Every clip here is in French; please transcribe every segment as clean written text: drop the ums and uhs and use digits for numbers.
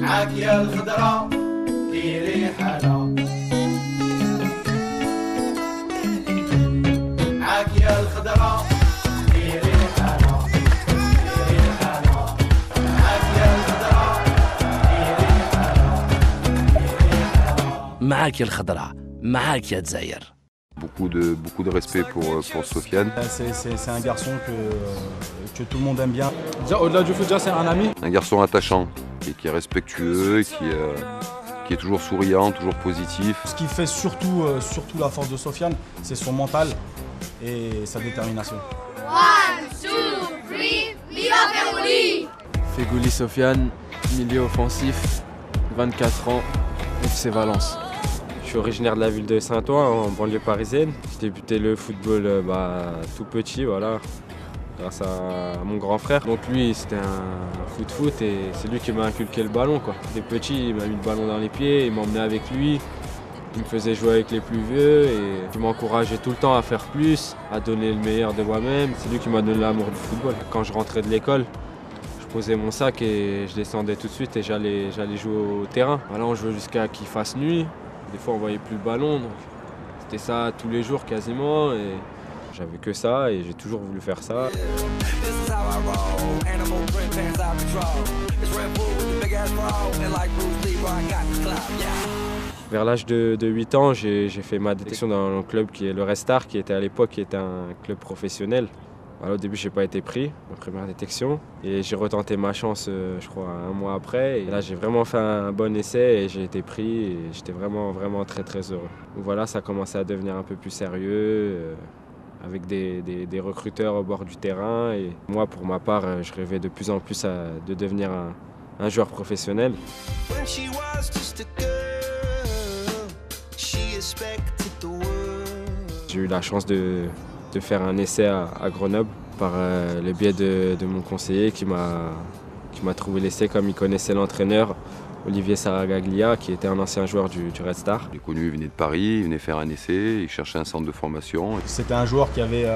معاك يا الخضرة ديري حالة معاك يا الخضرة ديري حالة ديري حالة معاك يا الخضرة ديري حالة ديري حالة معاك يا الخضرة معاك يا دزاير. Beaucoup de respect pour Sofiane. C'est un garçon que tout le monde aime bien. Déjà, au-delà du foot, déjà, c'est un ami. Un garçon attachant, qui est respectueux, qui est toujours souriant, toujours positif. Ce qui fait surtout la force de Sofiane, c'est son mental et sa détermination. 1, 2, 3, viva Fegouli! Fegouli Sofiane, milieu offensif, 24 ans, FC Valence. Je suis originaire de la ville de Saint-Ouen, en banlieue parisienne. J'ai débuté le football tout petit, voilà, grâce à mon grand frère. Donc lui, c'était un foot et c'est lui qui m'a inculqué le ballon, quoi. Dès petit, il m'a mis le ballon dans les pieds, il m'emmenait avec lui. Il me faisait jouer avec les plus vieux et il m'encourageait tout le temps à faire plus, à donner le meilleur de moi-même. C'est lui qui m'a donné l'amour du football. Quand je rentrais de l'école, je posais mon sac et je descendais tout de suite et j'allais jouer au terrain. Voilà, on jouait jusqu'à qu'il fasse nuit. Des fois on voyait plus le ballon, donc c'était ça tous les jours quasiment et j'avais que ça et j'ai toujours voulu faire ça. Vers l'âge de 8 ans, j'ai fait ma détection dans le club qui est le Red Star, qui était à l'époque un club professionnel. Alors, au début, je n'ai pas été pris, ma première détection. Et j'ai retenté ma chance, je crois, un mois après. Et là, j'ai vraiment fait un bon essai et j'ai été pris. Et j'étais vraiment, vraiment très, très heureux. Donc voilà, ça a commencé à devenir un peu plus sérieux, avec des recruteurs au bord du terrain. Et moi, pour ma part, je rêvais de plus en plus de devenir un joueur professionnel. J'ai eu la chance de faire un essai à Grenoble par le biais de mon conseiller qui m'a trouvé l'essai comme il connaissait l'entraîneur Olivier Saragaglia qui était un ancien joueur du Red Star. J'ai connu, il venait de Paris, il venait faire un essai, il cherchait un centre de formation. C'était un joueur qui avait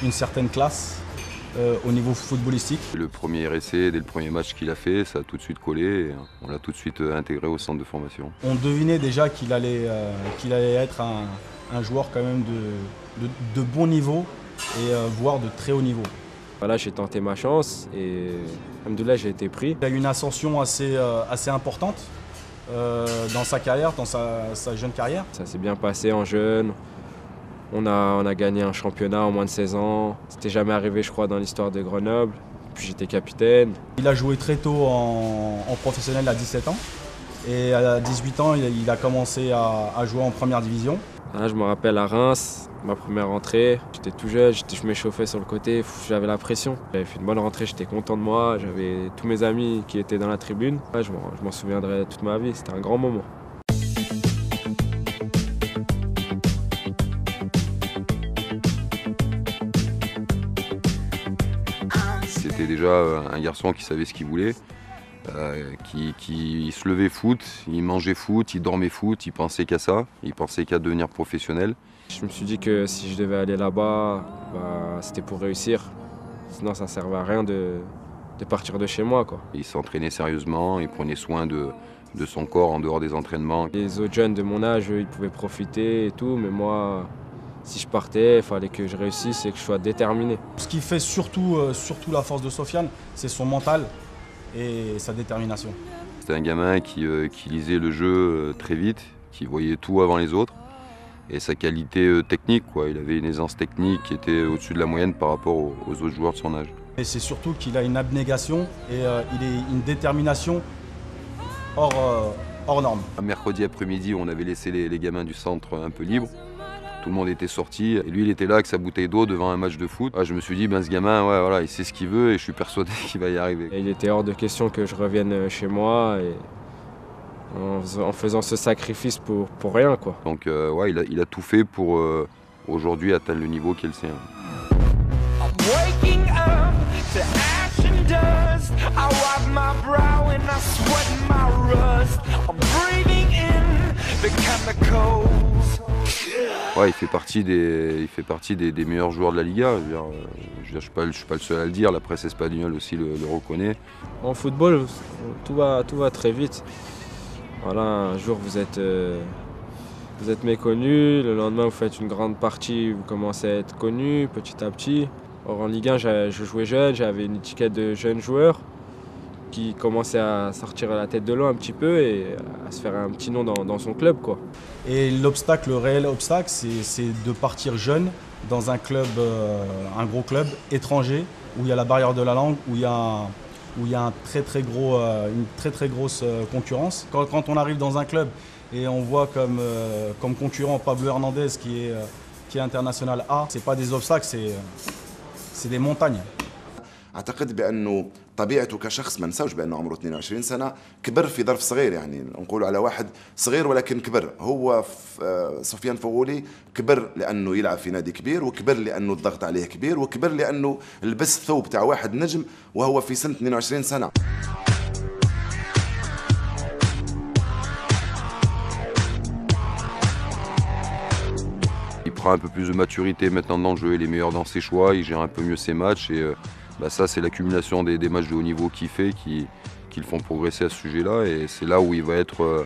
une certaine classe au niveau footballistique. Le premier essai, dès le premier match qu'il a fait, ça a tout de suite collé et on l'a tout de suite intégré au centre de formation. On devinait déjà qu'il allait être un joueur quand même de bon niveau et voire de très haut niveau. Voilà, j'ai tenté ma chance et alhamdoulilah, j'ai été pris. Il a eu une ascension assez importante dans sa carrière, dans sa jeune carrière. Ça s'est bien passé en jeune. On a gagné un championnat en moins de 16 ans. C'était jamais arrivé, je crois, dans l'histoire de Grenoble. Puis j'étais capitaine. Il a joué très tôt en professionnel à 17 ans. Et à 18 ans, il a commencé à jouer en première division. Là, je me rappelle à Reims, ma première rentrée. J'étais tout jeune, je m'échauffais sur le côté, j'avais la pression. J'avais fait une bonne rentrée, j'étais content de moi. J'avais tous mes amis qui étaient dans la tribune. Ouais, je m'en souviendrai toute ma vie, c'était un grand moment. C'était déjà un garçon qui savait ce qu'il voulait. Qui se levait foot, il mangeait foot, il dormait foot, il pensait qu'à ça, il pensait qu'à devenir professionnel. Je me suis dit que si je devais aller là-bas, c'était pour réussir. Sinon ça ne servait à rien de partir de chez moi, quoi. Il s'entraînait sérieusement, il prenait soin de son corps en dehors des entraînements. Les autres jeunes de mon âge, ils pouvaient profiter et tout, mais moi, si je partais, il fallait que je réussisse et que je sois déterminé. Ce qui fait surtout la force de Sofiane, c'est son mental et sa détermination. C'était un gamin qui lisait le jeu très vite, qui voyait tout avant les autres. Et sa qualité technique, quoi. Il avait une aisance technique qui était au-dessus de la moyenne par rapport aux autres joueurs de son âge. Et c'est surtout qu'il a une abnégation et il a une détermination hors norme. Un mercredi après-midi, on avait laissé les gamins du centre un peu libres. Tout le monde était sorti et lui il était là avec sa bouteille d'eau devant un match de foot. Je me suis dit ce gamin ouais, voilà, il sait ce qu'il veut et je suis persuadé qu'il va y arriver. Et il était hors de question que je revienne chez moi et en faisant ce sacrifice pour rien, quoi. Donc ouais, il a tout fait pour aujourd'hui atteindre le niveau qui est le sien. Ouais, il fait partie des meilleurs joueurs de la Liga. Je suis pas le seul à le dire, la presse espagnole aussi le reconnaît. En football, tout va très vite. Voilà, un jour vous êtes méconnu, le lendemain vous faites une grande partie, vous commencez à être connu petit à petit. Or en Ligue 1, je jouais jeune, j'avais une étiquette de jeune joueur qui commençait à sortir la tête de l'eau un petit peu et à se faire un petit nom dans son club, quoi. Et l'obstacle, le réel obstacle, c'est de partir jeune dans un club, un gros club étranger, où il y a la barrière de la langue, où il y a une très très grosse concurrence. Quand on arrive dans un club et on voit comme concurrent Pablo Hernandez qui est international A, c'est pas des obstacles, c'est des montagnes. اعتقد بانه طبيعته كشخص ما نساوش بانه عمره 22 سنه كبر في ظرف صغير يعني نقولوا على واحد صغير ولكن كبر هو سفيان فغولي كبر لانه يلعب في نادي كبير وكبر لانه الضغط عليه كبير وكبر لانه لبس الثوب تاع واحد نجم وهو في سن 22 سنه. Il prend un peu plus de maturité maintenant dans le jeu, il est meilleur dans ses choix, il gère un peu mieux ses matchs et ça c'est l'accumulation des matchs de haut niveau qu'il fait qui le font progresser à ce sujet-là et c'est là où il va être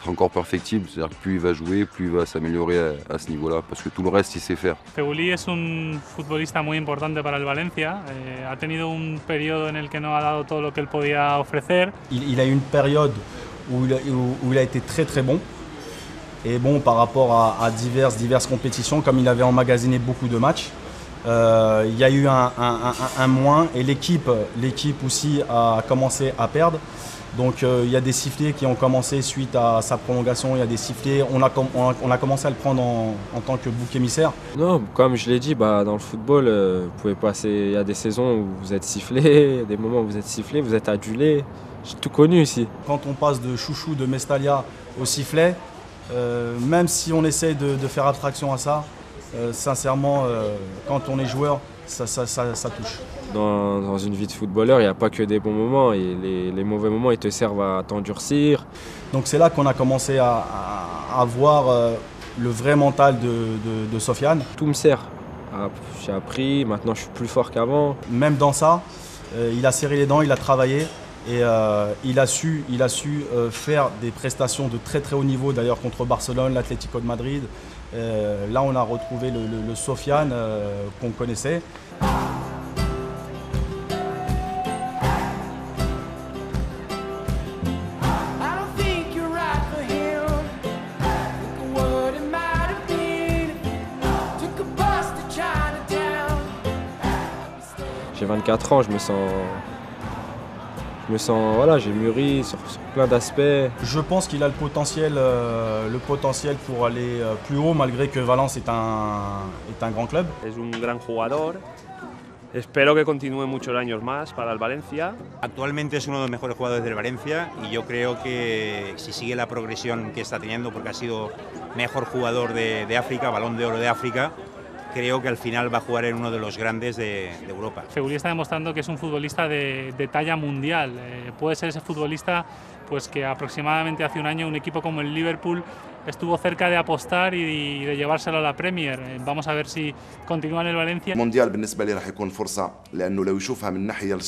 encore perfectible, c'est-à-dire que plus il va jouer, plus il va s'améliorer à ce niveau-là parce que tout le reste il sait faire. Feghouli es un futbolista muy importante para el Valencia, ha tenido un periodo en el que no ha dado todo lo que él podía ofrecer. Il a eu une période où il a été très très bon. Et bon, par rapport à diverses compétitions, comme il avait emmagasiné beaucoup de matchs, il y a eu un moins et l'équipe aussi a commencé à perdre. Donc il y a des sifflets qui ont commencé suite à sa prolongation, il y a des sifflets, on a commencé à le prendre en tant que bouc émissaire. Non, comme je l'ai dit, dans le football, vous pouvez passer, il y a des saisons où vous êtes sifflé, des moments où vous êtes sifflé, vous êtes adulé. J'ai tout connu ici. Quand on passe de chouchou, de Mestalia au sifflet, même si on essaie de faire abstraction à ça, sincèrement, quand on est joueur, ça touche. Dans une vie de footballeur, il n'y a pas que des bons moments et les mauvais moments ils te servent à t'endurcir. Donc c'est là qu'on a commencé à voir le vrai mental de Sofiane. Tout me sert. J'ai appris, maintenant je suis plus fort qu'avant. Même dans ça, il a serré les dents, il a travaillé. Et il a su faire des prestations de très très haut niveau, d'ailleurs contre Barcelone, l'Atlético de Madrid. Là, on a retrouvé le Sofiane qu'on connaissait. J'ai 24 ans, je me sens, voilà, j'ai mûri sur plein d'aspects. Je pense qu'il a le potentiel pour aller plus haut, malgré que Valence est un grand club. Es un gran jugador. Espero que continúe muchos años más para el Valencia. Actualmente es uno de los mejores jugadores del Valencia y yo creo que si sigue la progresión que está teniendo, porque ha sido mejor jugador de África, Balón de Oro de África, creo que al final va a jugar en uno de los grandes de Europa. Feghouli está demostrando que es un futbolista de talla mundial. Puede ser ese futbolista pues, que aproximadamente hace un año un equipo como el Liverpool estuvo cerca de apostar y de llevárselo a la Premier. Vamos a ver si continúa en el Valencia. المونديال بالنسبة لي راح يكون فرصة لأنه لو يشوفها من الناحية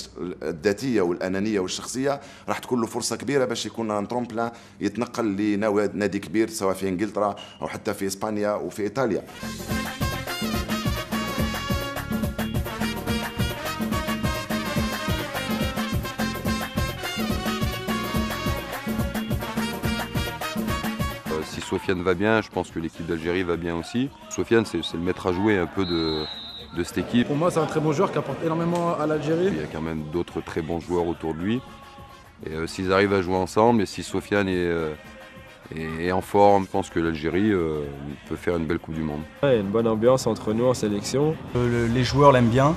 الذاتية والأنانية والشخصية راح تكون له فرصة كبيرة باش يكون ان ترومبلان يتنقل لنادي كبير سواء في إنجلترا أو حتى في إسبانيا وفي إيطاليا. Si Sofiane va bien, je pense que l'équipe d'Algérie va bien aussi. Sofiane, c'est le maître à jouer un peu de cette équipe. Pour moi, c'est un très bon joueur qui apporte énormément à l'Algérie. Il y a quand même d'autres très bons joueurs autour de lui. Et s'ils arrivent à jouer ensemble et si Sofiane est en forme, je pense que l'Algérie peut faire une belle Coupe du Monde. Il y a une bonne ambiance entre nous en sélection. Les joueurs l'aiment bien.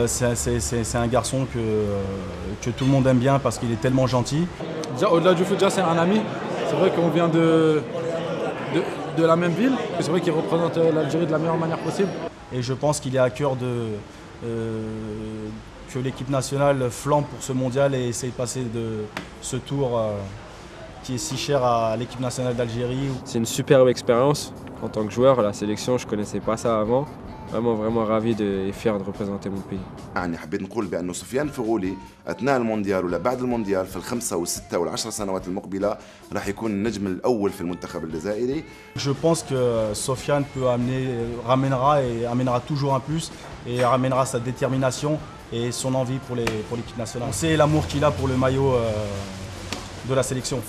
C'est un garçon que tout le monde aime bien parce qu'il est tellement gentil. Déjà, au-delà du foot, déjà, c'est un ami. C'est vrai qu'on vient de la même ville. C'est vrai qu'il représente l'Algérie de la meilleure manière possible. Et je pense qu'il est à cœur que l'équipe nationale flambe pour ce mondial et essaye de passer de ce tour qui est si cher à l'équipe nationale d'Algérie. C'est une superbe expérience en tant que joueur. La sélection, je ne connaissais pas ça avant. Vraiment ravi et fier de représenter mon pays. يعني حبيت نقول بأنه سفيان فغولي أثناء المونديال ولا بعد المونديال في ال5 وال6 وال10 سنوات المقبلة راح يكون النجم الأول في المنتخب الجزائري. Je pense que Sofiane amènera toujours un plus et ramènera sa détermination et son envie pour l'équipe nationale. C'est l'amour qu'il a pour le maillot de la sélection.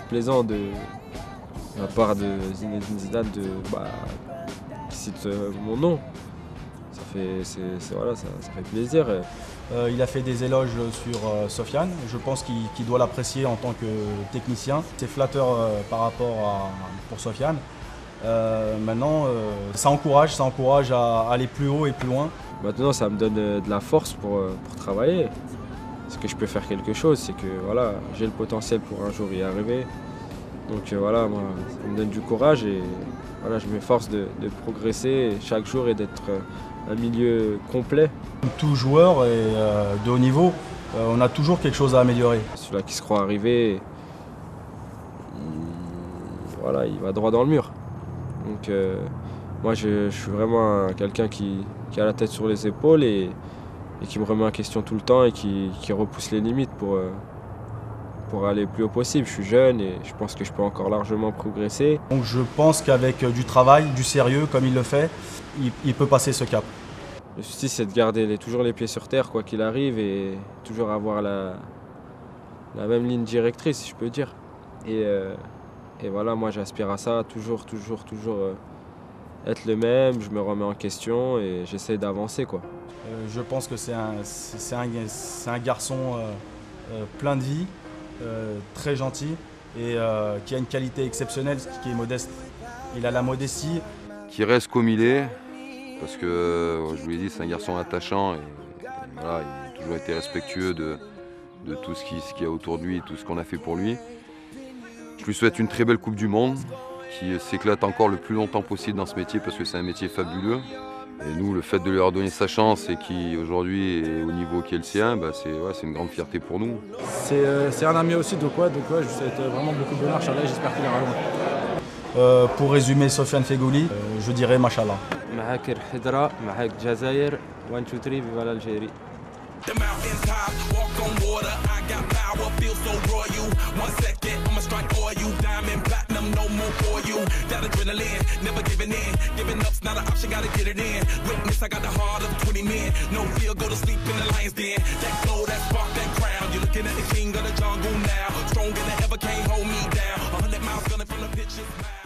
Plaisant de la part de Zinedine Zidane qui cite mon nom. Ça fait plaisir. Il a fait des éloges sur Sofiane. Je pense qu'il doit l'apprécier en tant que technicien. C'est flatteur par rapport pour Sofiane. Maintenant, ça encourage à aller plus haut et plus loin. Maintenant, ça me donne de la force pour travailler. Est-ce que je peux faire quelque chose? C'est que voilà, j'ai le potentiel pour un jour y arriver. Donc voilà, moi, ça me donne du courage et voilà, je m'efforce de progresser chaque jour et d'être un milieu complet. Tout joueur de haut niveau, on a toujours quelque chose à améliorer. Celui-là qui se croit arrivé, il va droit dans le mur. Donc moi, je suis vraiment quelqu'un qui a la tête sur les épaules et qui me remet en question tout le temps et qui repousse les limites pour aller le plus haut possible. Je suis jeune et je pense que je peux encore largement progresser. Donc je pense qu'avec du travail, du sérieux, comme il le fait, il peut passer ce cap. Le souci, c'est de garder toujours les pieds sur terre, quoi qu'il arrive, et toujours avoir la même ligne directrice, si je peux dire. Et voilà, moi j'aspire à ça, toujours être le même, je me remets en question et j'essaie d'avancer, quoi. Je pense que c'est un garçon plein de vie, très gentil et qui a une qualité exceptionnelle, qui est modeste. Il a la modestie. Qui reste comme il est, parce que je vous l'ai dit, c'est un garçon attachant et voilà, il a toujours été respectueux de tout ce qu'il y a autour de lui, tout ce qu'on a fait pour lui. Je lui souhaite une très belle Coupe du Monde, qui s'éclate encore le plus longtemps possible dans ce métier parce que c'est un métier fabuleux. Et nous, le fait de lui avoir donné sa chance et qui aujourd'hui est au niveau qui est le sien, c'est une grande fierté pour nous. C'est un ami aussi, donc je lui souhaite vraiment beaucoup de bonheur, Inch'Allah, j'espère qu'il ira loin. Pour résumer Sofiane Feghouli, je dirais Machallah. معاك الحضرة معاك الجزائر 1 2 3 viva l'Algérie. The mountain top, walk on water, I got power, feel so royal. 1 second, I'ma strike for you. Diamond, platinum, no more for you. That adrenaline, never giving in. Giving up's not an option, gotta get it in. Witness, I got the heart of 20 men. No fear, go to sleep in the lion's den. That glow, that spark, that crown. You're looking at the king of the jungle now. Stronger than ever, can't hold me down. 100 miles gunning from the pitcher's mouth.